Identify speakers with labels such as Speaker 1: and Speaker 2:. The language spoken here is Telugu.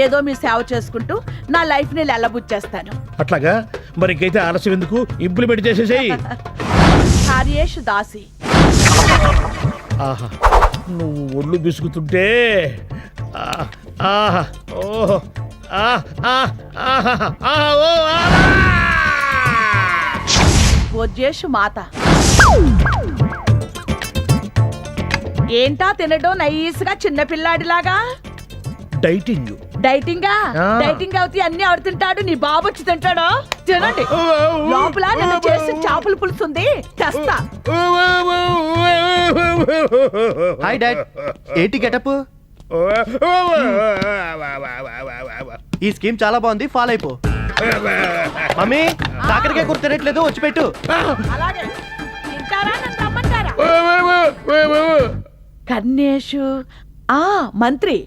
Speaker 1: ఏదో మీ సేవ చేసుకుంటూ నా లైఫ్ ని లెల్లబుచ్చేస్తాను.
Speaker 2: అట్లాగా మరి ఇంకైతే ఆలస్యం ఎందుకు, ఇంప్లిమెంట్ చేసేసేయి.
Speaker 1: కార్యేషు దాసి.
Speaker 2: ఆహా, నువ్వు ఒళ్ళు బిసుకుతుంటే ఆహా ఓహో
Speaker 1: వజ్జేషు మాత. ఏంటా తినడం నైస్గా చిన్నపిల్లాడిలాగా?
Speaker 2: డైటింగ్.
Speaker 1: డైటింగా? డైటింగ్ అవుతే అన్ని ఆడు తింటాడు, నీ బాబు వచ్చి తింటాడు. తినండి. లోపల నేను చేసి చేపల పులుసు ఉంది, తెస్తా.
Speaker 3: హాయ్ డాడ్, ఏంటి గెటప్? ఈ స్కీమ్ చాలా బాగుంది, ఫాలో అయిపో. మమ్మీ కాకరకాయ కూర తినట్లేదు, వచ్చి పెట్టు.
Speaker 1: అలాగే తింటారా, నన్ను రమ్మంటారా? కన్నేషు మంత్రి.